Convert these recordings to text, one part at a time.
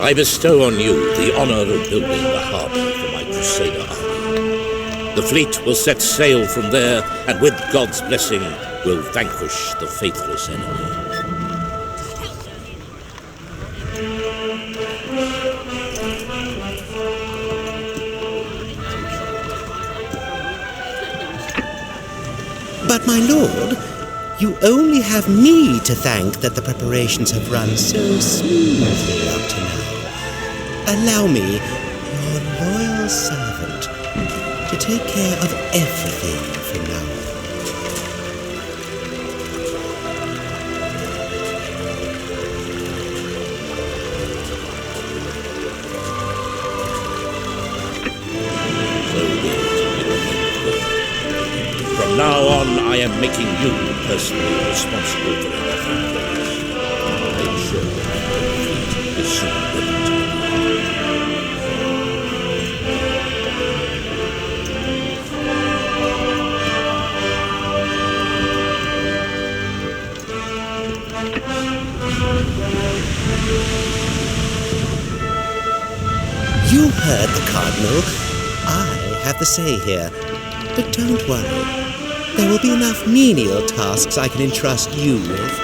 I bestow on you the honor of building the harbor for my Crusader army. The fleet will set sail from there, and with God's blessing, will vanquish the faithless enemy. But my lord, you only have me to thank that the preparations have run so smoothly up to now. Allow me, your loyal servant, to take care of everything from now on. From now on, I am making you personally responsible for everything. Make sure the fleet is soon ready to You heard the Cardinal. I have the say here. But don't worry. There will be enough menial tasks I can entrust you with.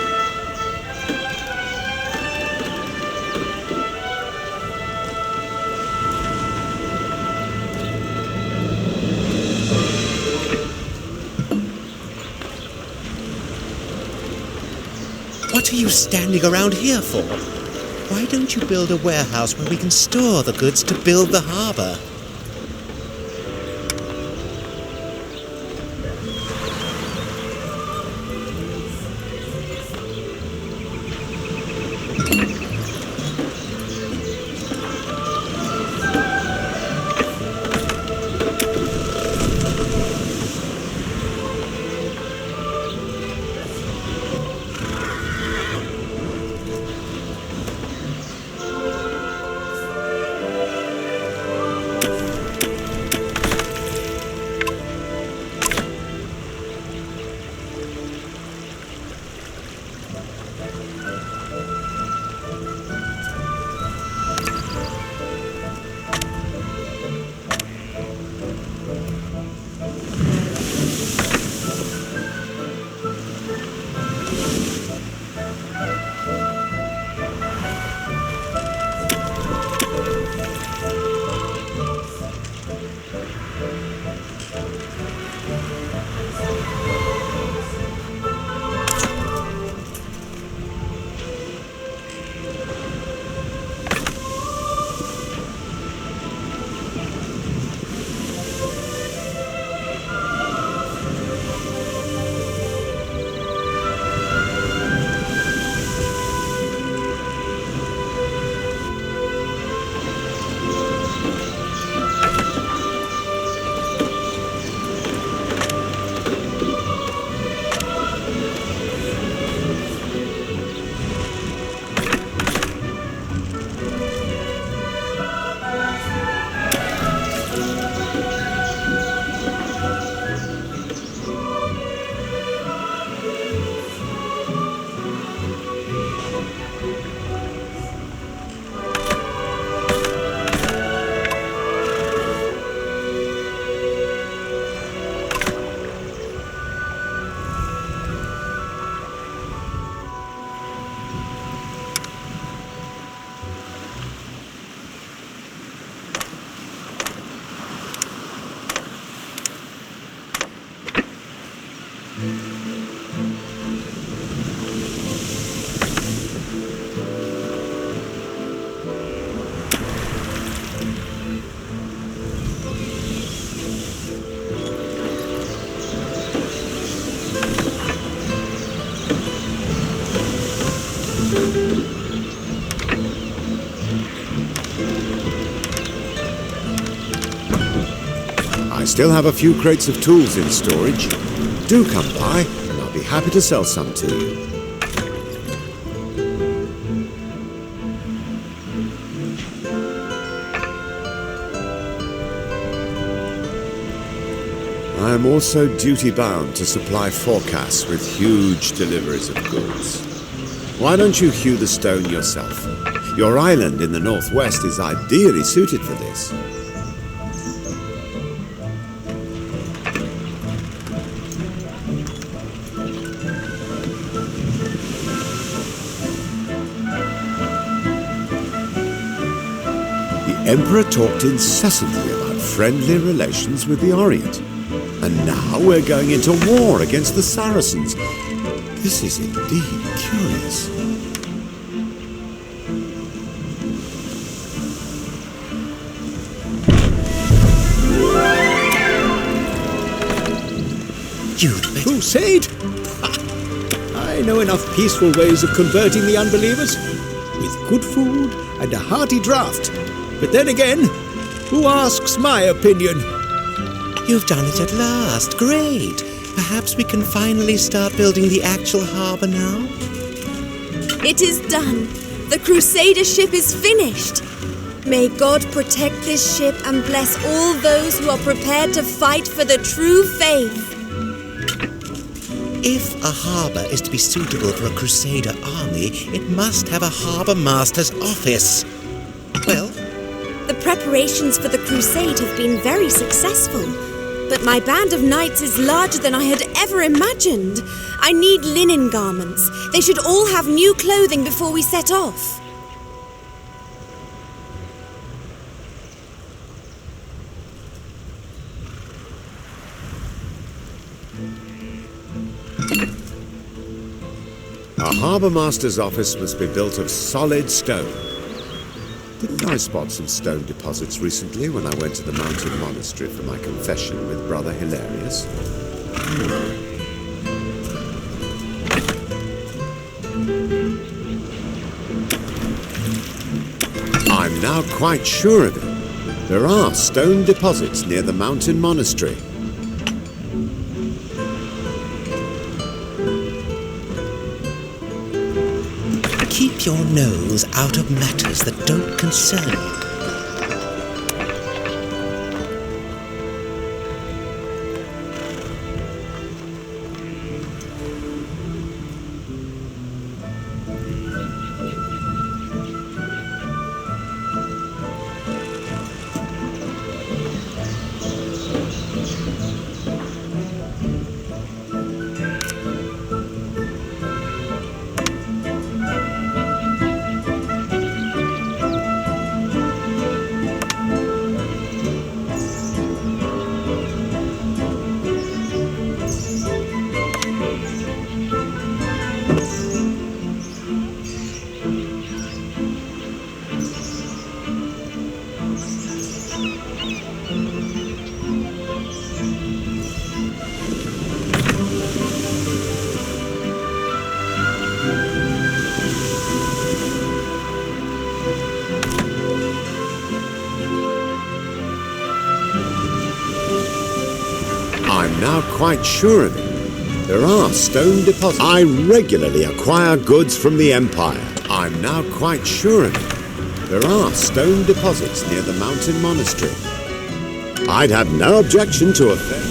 What are you standing around here for? Why don't you build a warehouse where we can store the goods to build the harbor? Still have a few crates of tools in storage. Do come by, and I'll be happy to sell some to you. I am also duty-bound to supply forecasts with huge deliveries of goods. Why don't you hew the stone yourself? Your island in the northwest is ideally suited for this. The Emperor talked incessantly about friendly relations with the Orient. And now we're going into war against the Saracens. This is indeed curious. Crusade? I know enough peaceful ways of converting the unbelievers, with good food and a hearty draught. But then again, who asks my opinion? You've done it at last. Great. Perhaps we can finally start building the actual harbour now? It is done. The Crusader ship is finished. May God protect this ship and bless all those who are prepared to fight for the true faith. If a harbour is to be suitable for a Crusader army, it must have a harbour master's office. Well, the preparations for the crusade have been very successful, but my band of knights is larger than I had ever imagined. I need linen garments. They should all have new clothing before we set off. Our harbour master's office must be built of solid stone. Didn't I spot some stone deposits recently when I went to the mountain monastery for my confession with Brother Hilarious? I'm now quite sure of it. There are stone deposits near the mountain monastery. keep your nose out of matters that don't concern you. I'm now quite sure of it. There are stone deposits. I regularly acquire goods from the Empire. I'm now quite sure of it. There are stone deposits near the mountain monastery. I'd have no objection to a fair.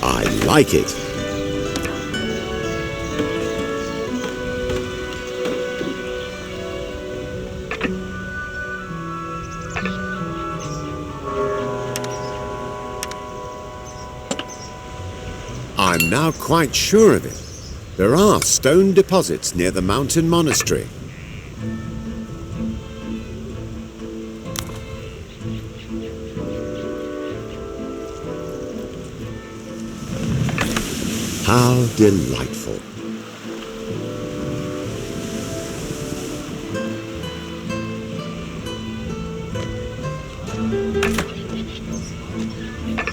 I like it. I'm now quite sure of it. There are stone deposits near the mountain monastery. How delightful.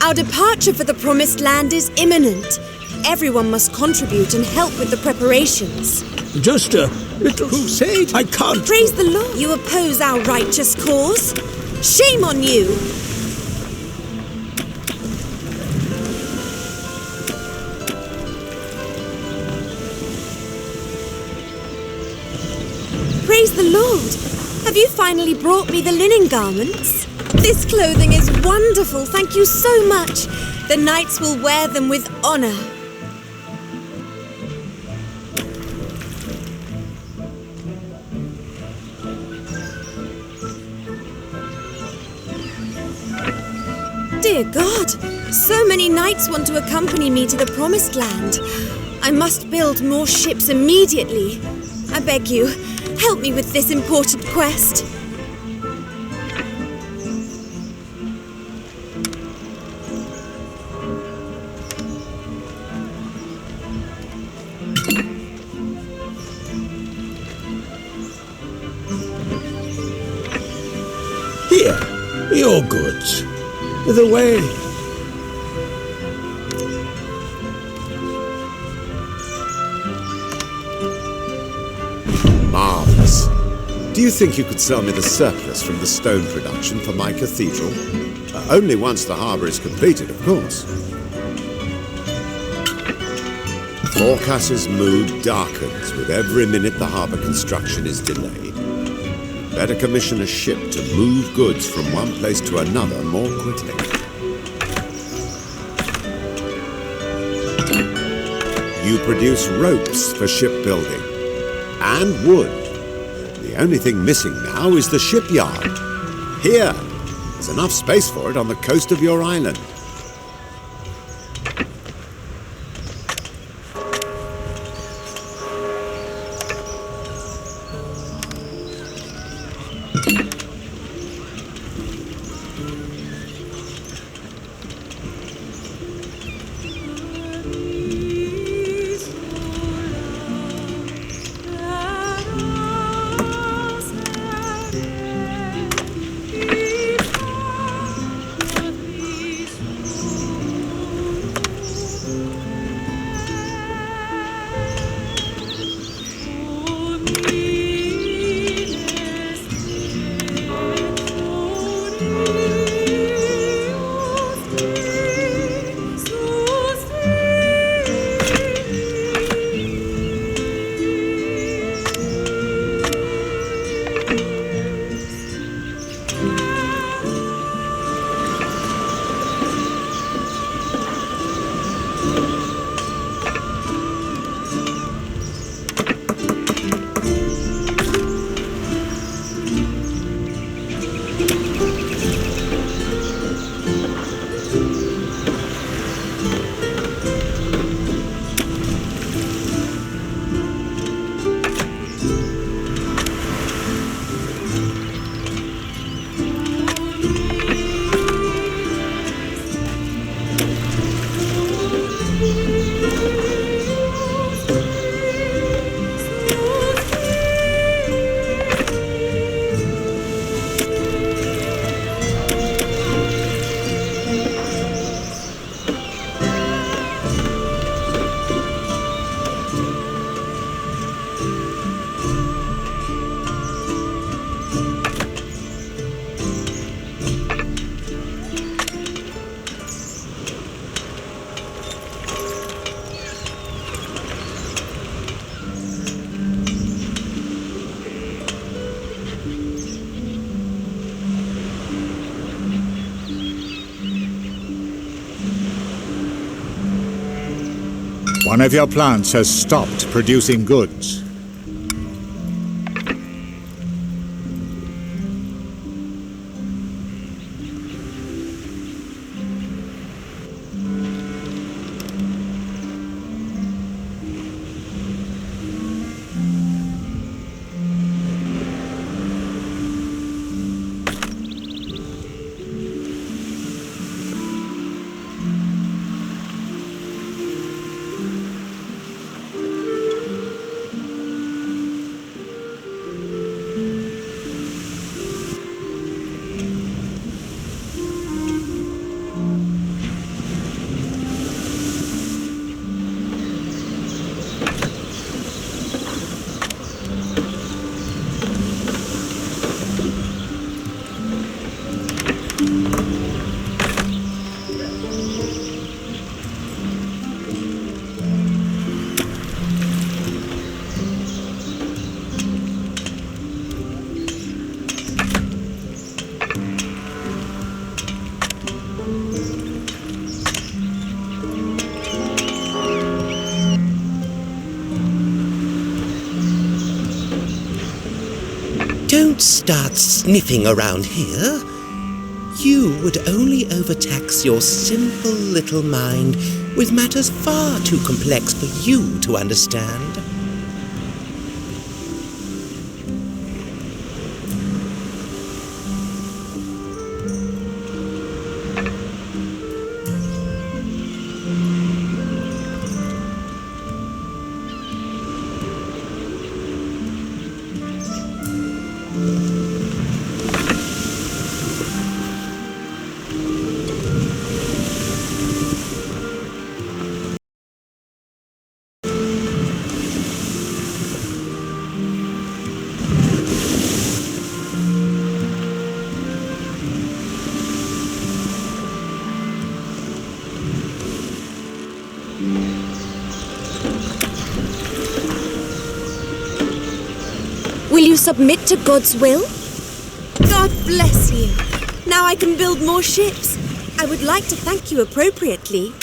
Our departure for the Promised Land is imminent. Everyone must contribute and help with the preparations. Just a little crusade? I can't. Praise the Lord. You oppose our righteous cause? Shame on you! Praise the Lord! Have you finally brought me the linen garments? This clothing is wonderful, thank you so much. The knights will wear them with honor. Dear God, so many knights want to accompany me to the Promised Land. I must build more ships immediately. I beg you, help me with this important quest. Here, your goods. The way. Marvelous. Do you think you could sell me the surplus from the stone production for my cathedral? Only once the harbour is completed, of course. Forecast's mood darkens with every minute the harbour construction is delayed. Better commission a ship to move goods from one place to another more quickly. You produce ropes for shipbuilding and wood. The only thing missing now is the shipyard. Here, there's enough space for it on the coast of your island. One of your plants has stopped producing goods. don't start sniffing around here. You would only overtax your simple little mind with matters far too complex for you to understand. Will you submit to God's will? God bless you. Now I can build more ships. I would like to thank you appropriately.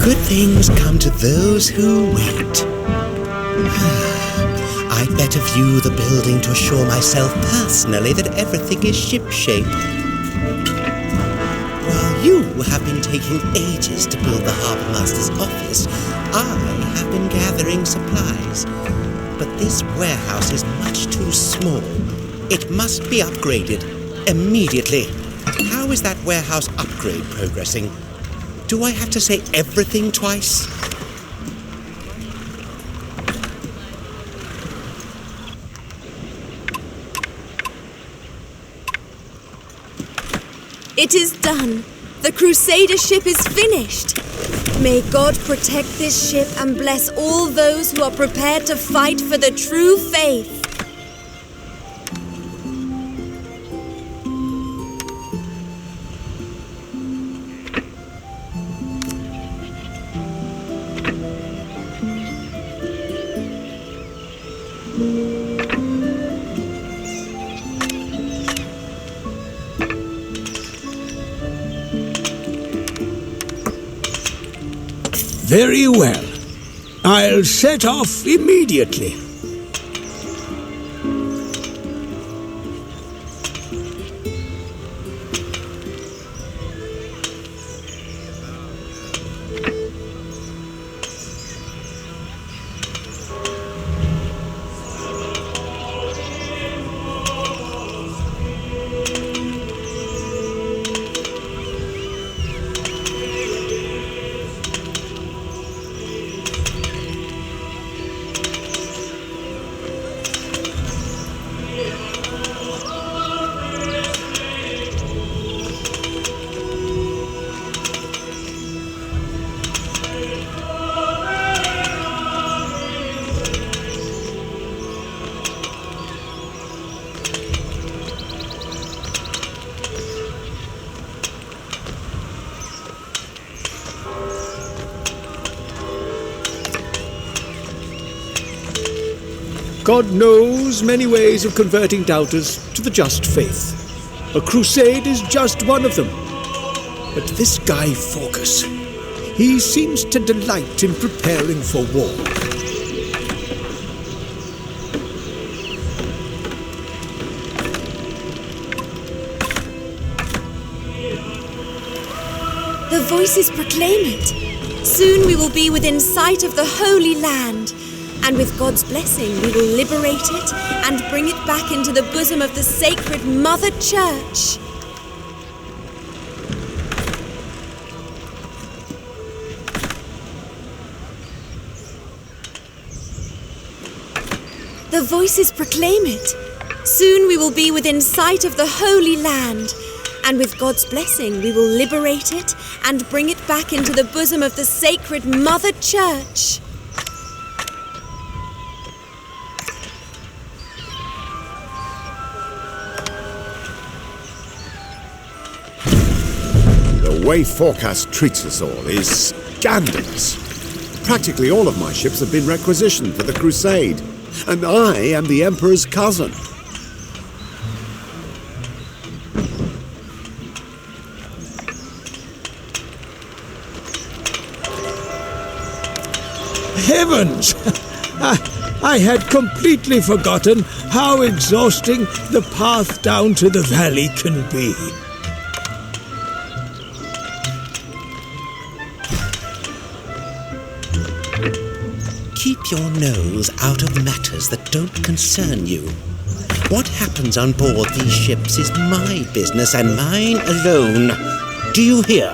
Good things come to those who wait. I'd better view the building to assure myself personally that everything is shipshape. While you have been taking ages to build the Harbour Master's office, I have been gathering supplies. But this warehouse is much too small. It must be upgraded immediately. How is that warehouse upgrade progressing? Do I have to say everything twice? It is done. The Crusader ship is finished. May God protect this ship and bless all those who are prepared to fight for the true faith. Very well. I'll set off immediately. God knows many ways of converting doubters to the just faith. A crusade is just one of them. But this guy Focus, he seems to delight in preparing for war. The voices proclaim it. Soon we will be within sight of the Holy Land. And with God's blessing, we will liberate it and bring it back into the bosom of the sacred Mother Church. The voices proclaim it. Soon we will be within sight of the Holy Land. And with God's blessing, we will liberate it and bring it back into the bosom of the sacred Mother Church. The way Forecast treats us all is scandalous. Practically all of my ships have been requisitioned for the Crusade, and I am the Emperor's cousin. Heavens! I had completely forgotten how exhausting the path down to the valley can be. Keep your nose out of matters that don't concern you. What happens on board these ships is my business and mine alone. Do you hear?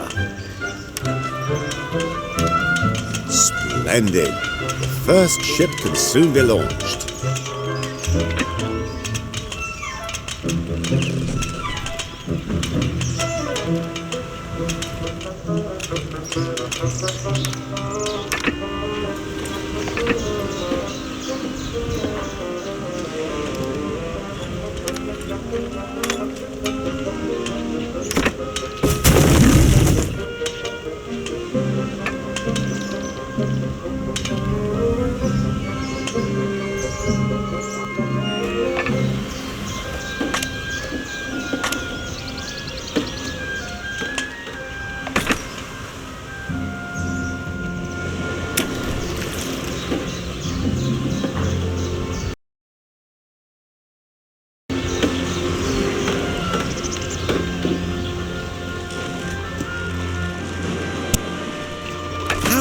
Splendid. The first ship can soon be launched.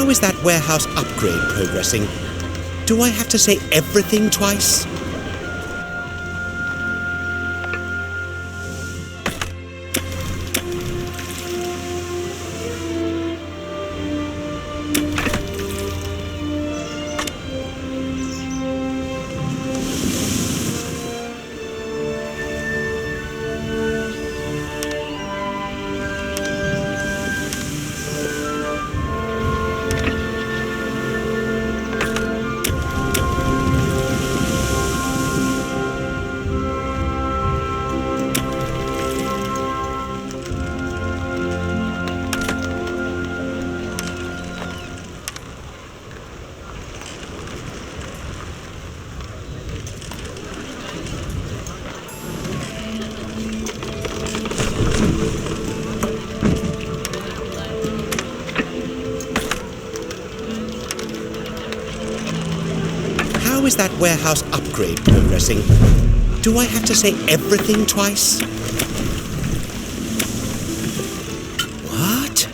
How is that warehouse upgrade progressing? Do I have to say everything twice? How is that warehouse upgrade progressing? Do I have to say everything twice? What?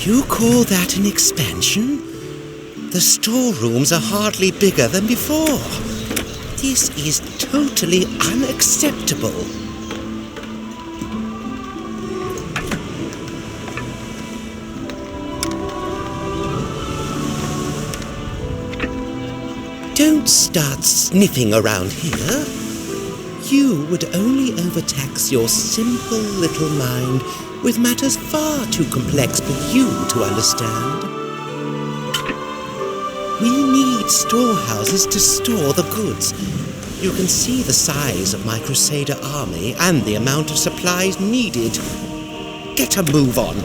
You call that an expansion? The storerooms are hardly bigger than before. This is totally unacceptable. Don't start sniffing around here. You would only overtax your simple little mind with matters far too complex for you to understand. We need storehouses to store the goods. You can see the size of my Crusader army and the amount of supplies needed. Get a move on.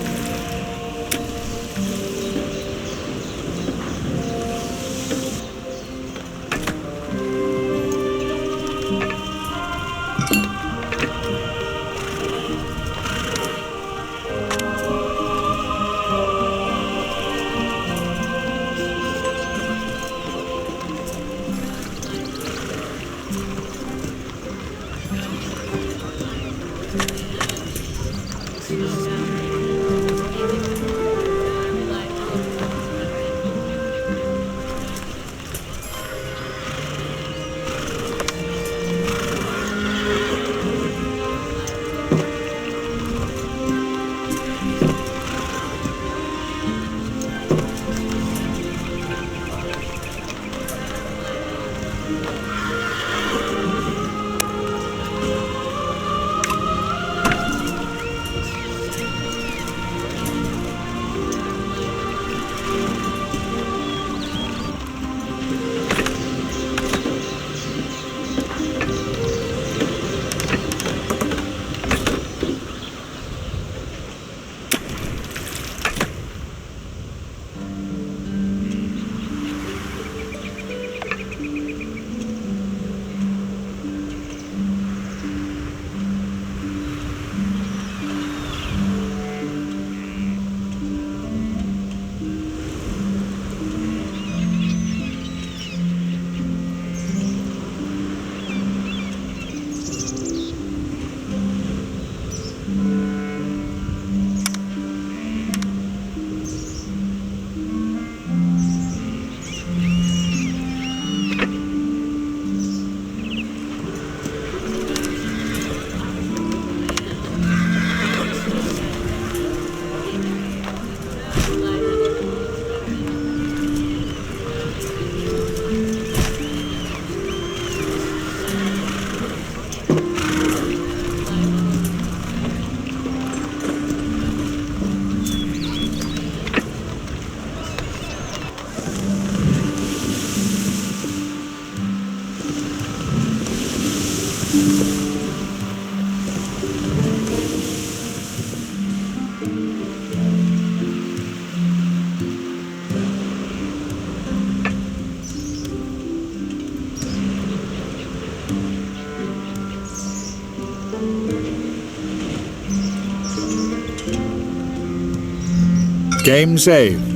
Game saved.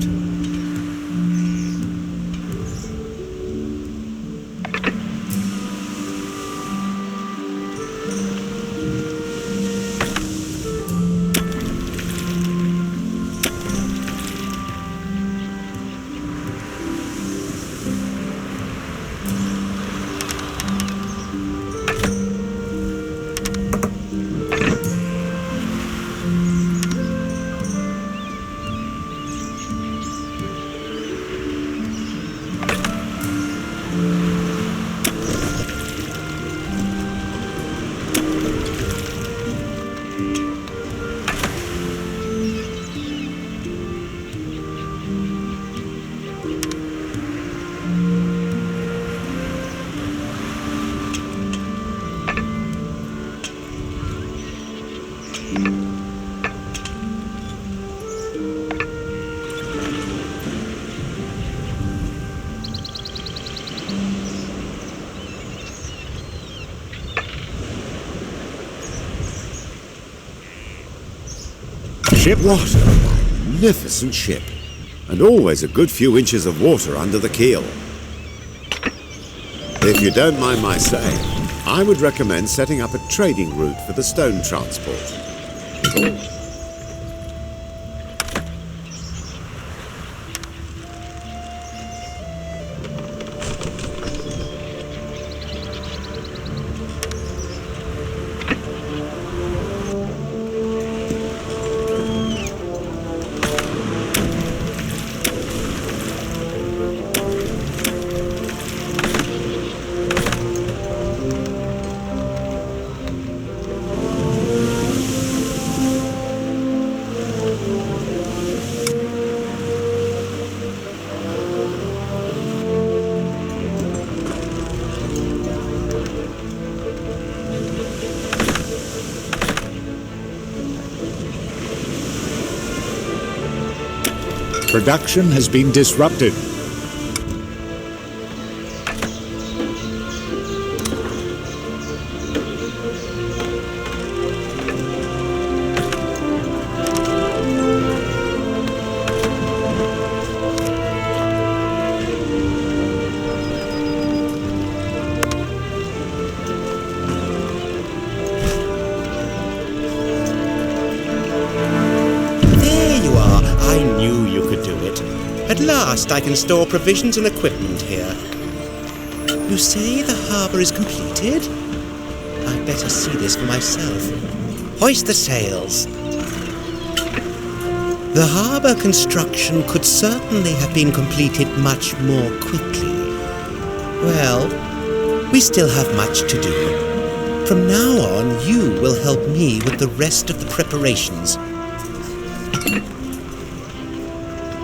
ship? What a magnificent ship! And always a good few inches of water under the keel. If you don't mind my saying, I would recommend setting up a trading route for the stone transport. Production has been disrupted. At last I can store provisions and equipment here. You say the harbour is completed? I'd better see this for myself. Hoist the sails. The harbour construction could certainly have been completed much more quickly. Well, we still have much to do. From now on, you will help me with the rest of the preparations.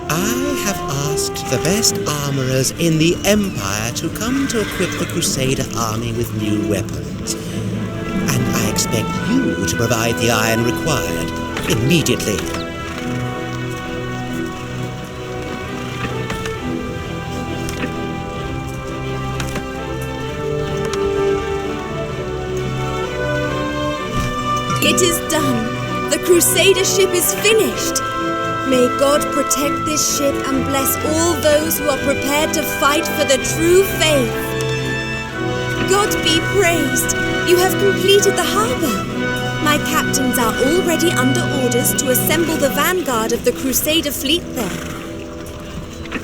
I have asked the best armourers in the Empire to come to equip the Crusader army with new weapons. And I expect you to provide the iron required immediately. It is done. The Crusader ship is finished. May God protect this ship and bless all those who are prepared to fight for the true faith. God be praised. You have completed the harbour. My captains are already under orders to assemble the vanguard of the Crusader fleet there.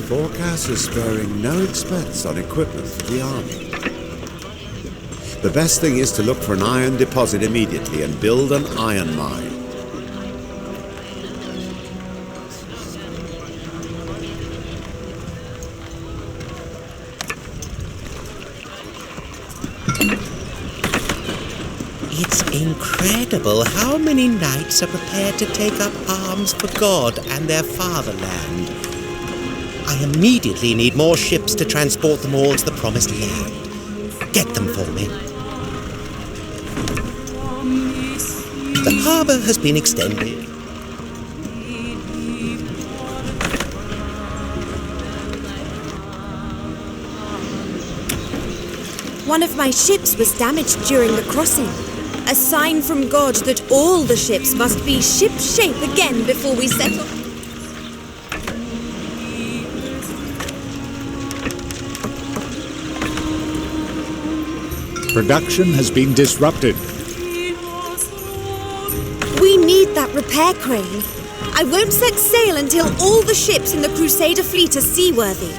Forecast is sparing no expense on equipment for the army. The best thing is to look for an iron deposit immediately and build an iron mine. It's incredible how many knights are prepared to take up arms for God and their fatherland. I immediately need more ships to transport them all to the Promised Land. Get them for me. The harbour has been extended. One of my ships was damaged during the crossing. A sign from God that all the ships must be ship-shape again before we settle. Production has been disrupted. We need that repair crane. I won't set sail until all the ships in the Crusader fleet are seaworthy.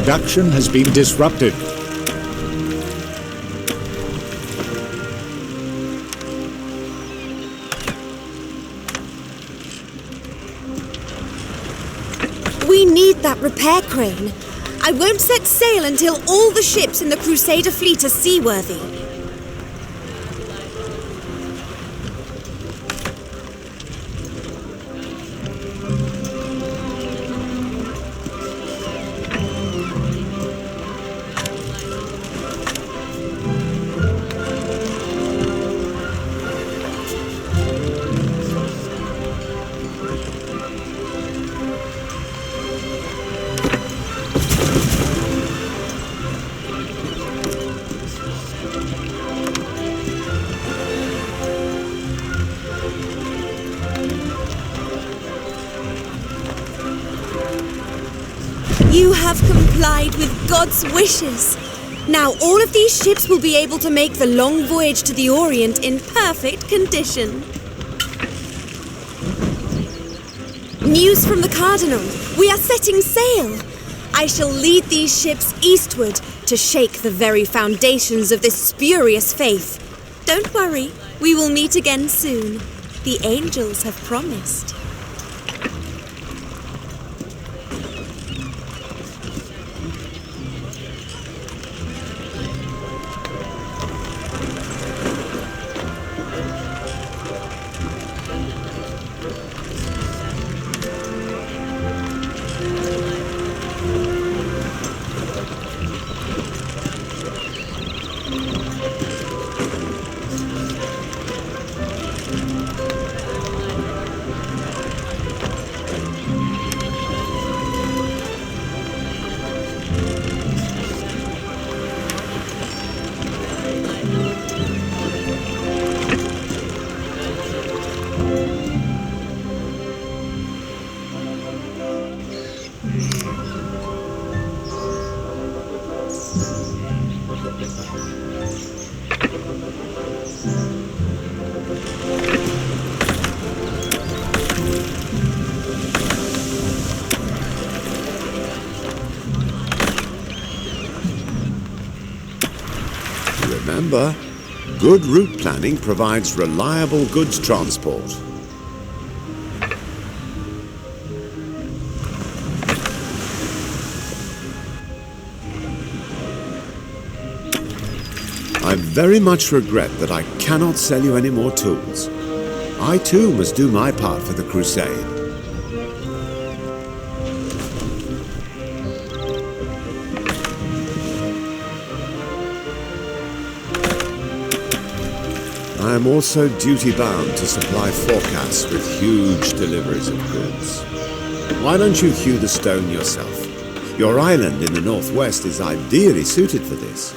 production has been disrupted. We need that repair crane. I won't set sail until all the ships in the Crusader fleet are seaworthy. You have complied with God's wishes. Now all of these ships will be able to make the long voyage to the Orient in perfect condition. News from the Cardinal. We are setting sail. I shall lead these ships eastward to shake the very foundations of this spurious faith. Don't worry, we will meet again soon. The angels have promised. Remember, good route planning provides reliable goods transport. I very much regret that I cannot sell you any more tools. I too must do my part for the crusade. I am also duty-bound to supply forecasts with huge deliveries of goods. Why don't you hew the stone yourself? Your island in the northwest is ideally suited for this.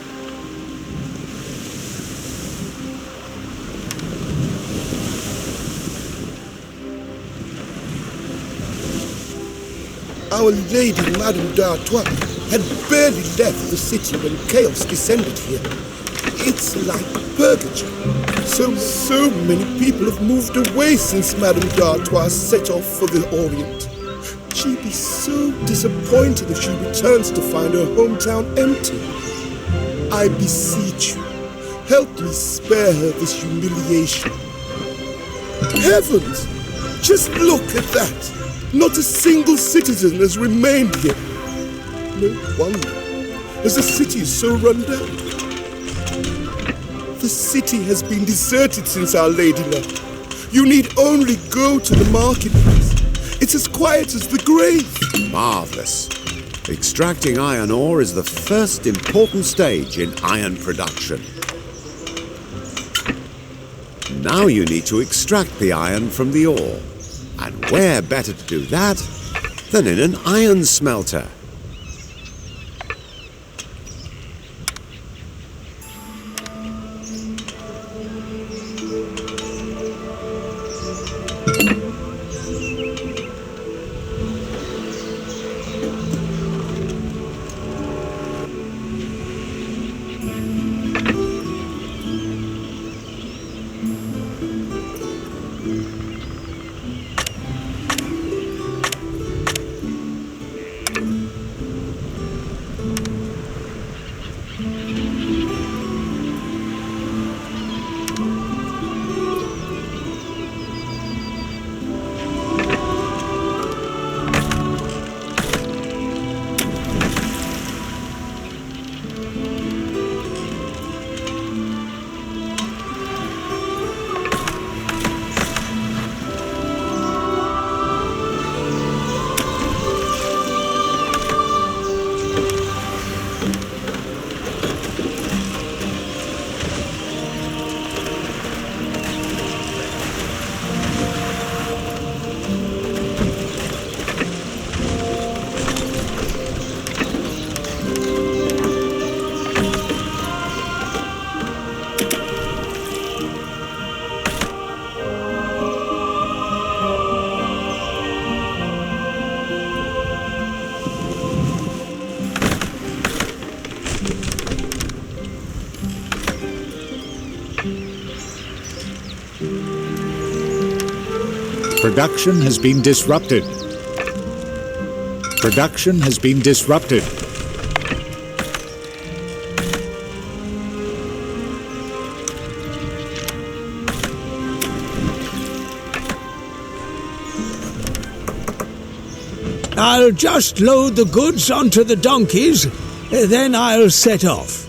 Our Lady Madame d'Artois had barely left the city when chaos descended here. It's like purgatory. So many people have moved away since Madame d'Artois set off for the Orient. She'd be so disappointed if she returns to find her hometown empty. I beseech you, help me spare her this humiliation. Heavens! Just look at that! Not a single citizen has remained here. No wonder, as the city is so run down. The city has been deserted since Our Lady left. You need only go to the marketplace. It's as quiet as the grave. Marvelous. Extracting iron ore is the first important stage in iron production. Now you need to extract the iron from the ore. And where better to do that than in an iron smelter? Production has been disrupted. Production has been disrupted. I'll just load the goods onto the donkeys, then I'll set off.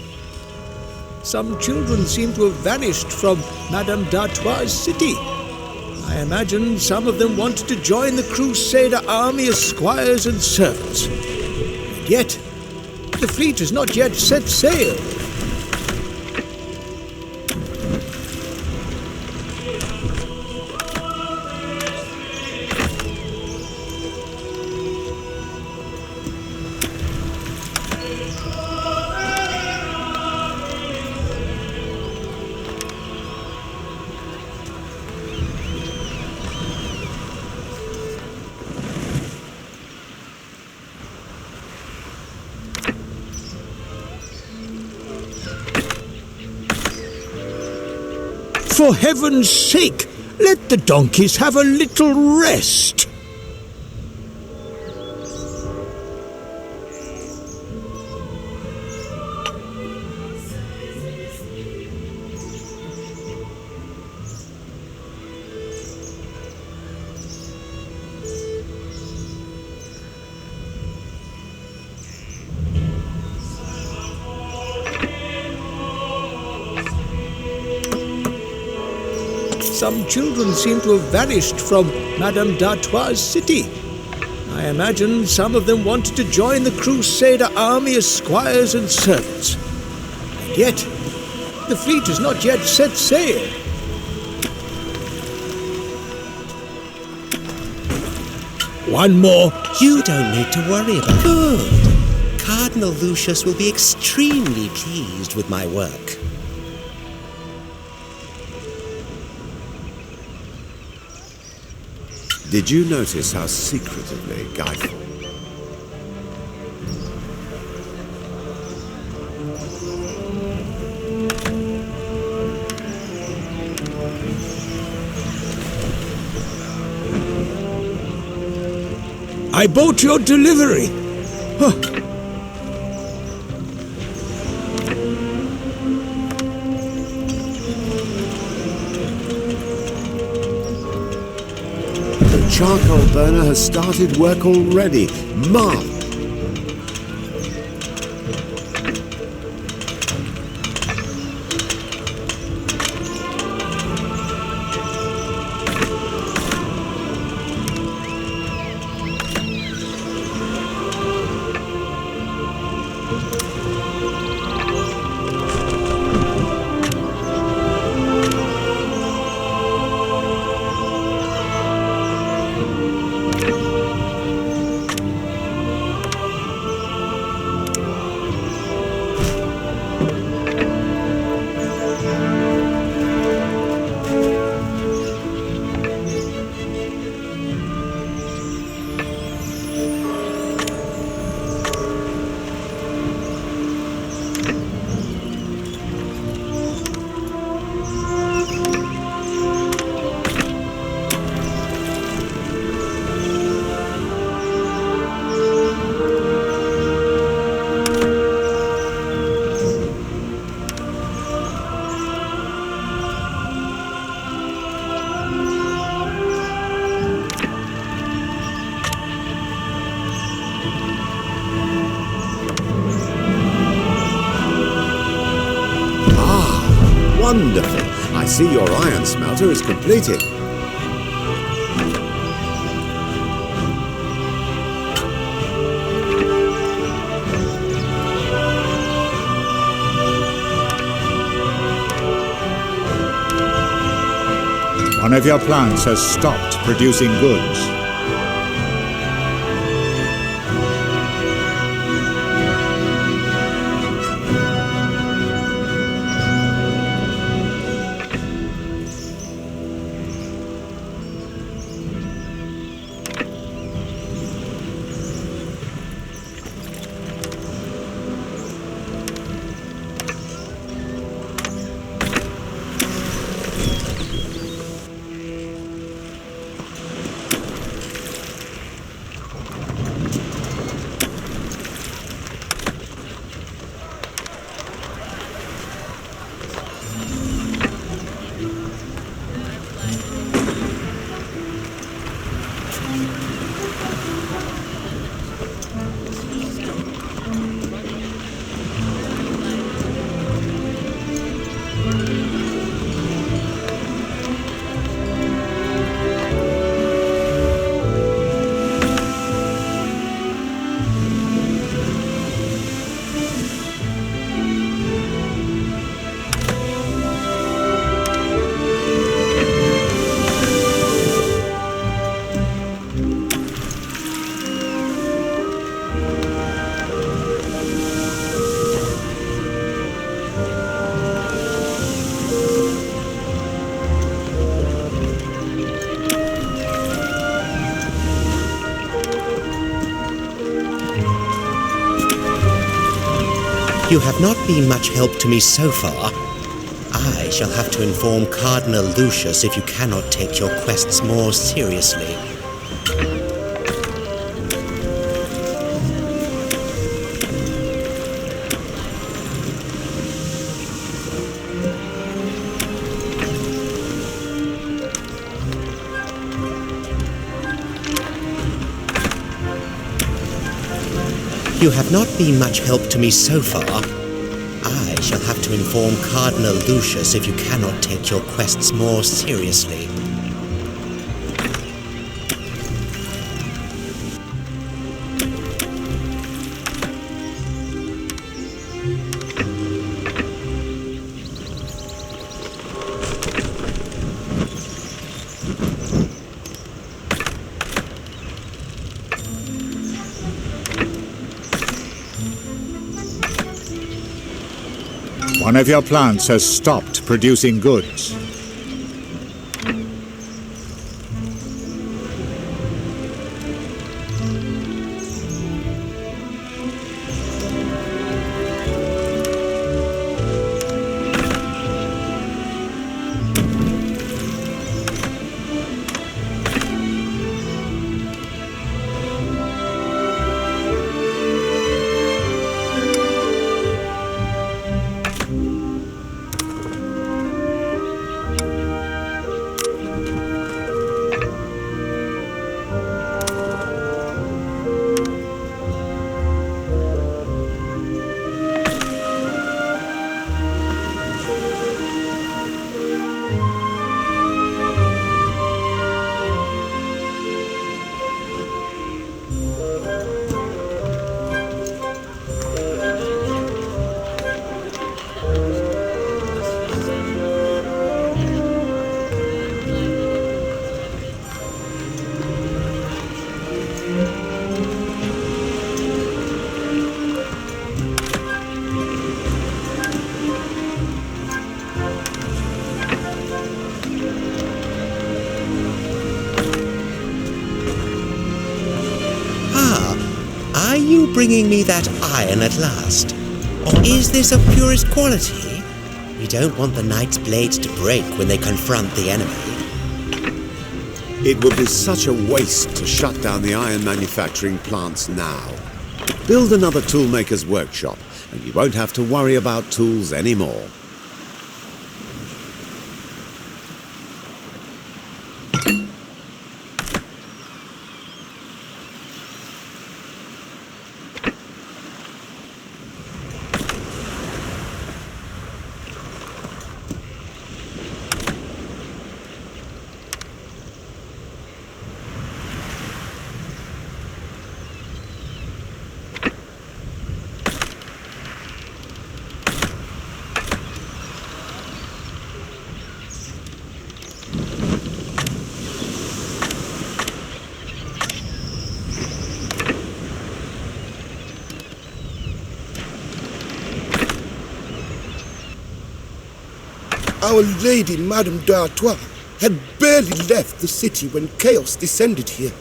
Some children seem to have vanished from Madame d'Artois' city. I imagine some of them wanted to join the Crusader army as squires and servants. And yet, the fleet has not yet set sail. For heaven's sake, let the donkeys have a little rest. Some children seem to have vanished from Madame d'Artois' city. I imagine some of them wanted to join the Crusader army as squires and servants. And yet, the fleet has not yet set sail. One more. You don't need to worry about it. Good. Cardinal Lucius will be extremely pleased with my work. Did you notice how secretively Guy fought? I bought your delivery. Huh. The charcoal burner has started work already. Marvelous. Wonderful. I see your iron smelter is completed. One of your plants has stopped producing goods. You have not been much help to me so far. I shall have to inform Cardinal Lucius if you cannot take your quests more seriously. You have not been much help to me so far. I shall have to inform Cardinal Lucius if you cannot take your quests more seriously. One of your plants has stopped producing goods. Are you bringing me that iron at last? Or is this of purest quality? We don't want the knight's blades to break when they confront the enemy. It would be such a waste to shut down the iron manufacturing plants now. Build another toolmaker's workshop, and you won't have to worry about tools anymore. Our Lady Madame d'Artois had barely left the city when chaos descended here.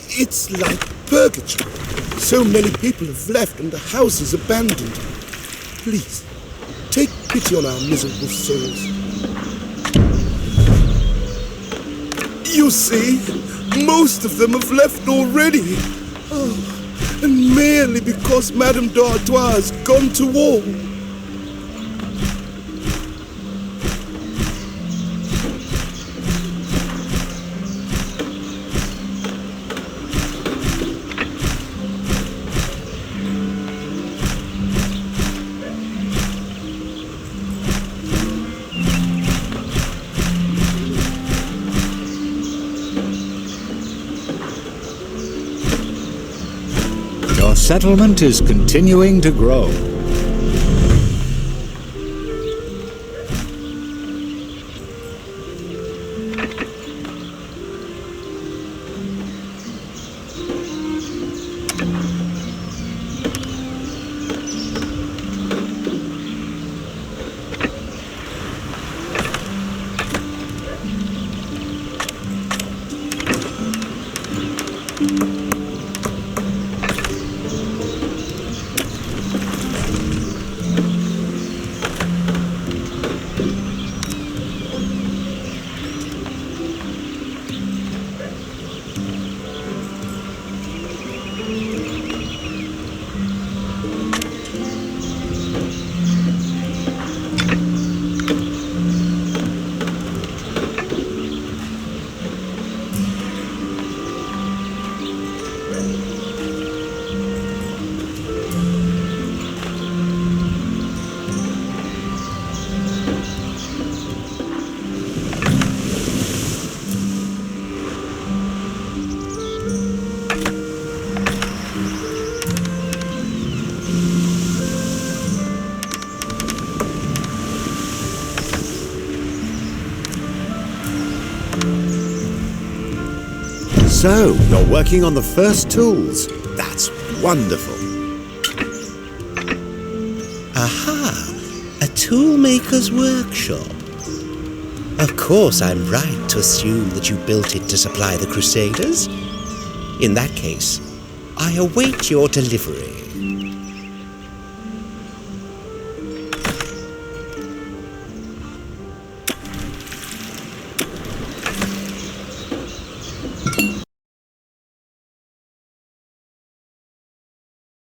It's like purgatory. So many people have left and the house is abandoned. Please, take pity on our miserable souls. You see, most of them have left already. Oh, and merely because Madame d'Artois has gone to war. Your settlement is continuing to grow. So, you're working on the first tools. That's wonderful. Aha! A toolmaker's workshop. Of course, I'm right to assume that you built it to supply the Crusaders. In that case, I await your delivery.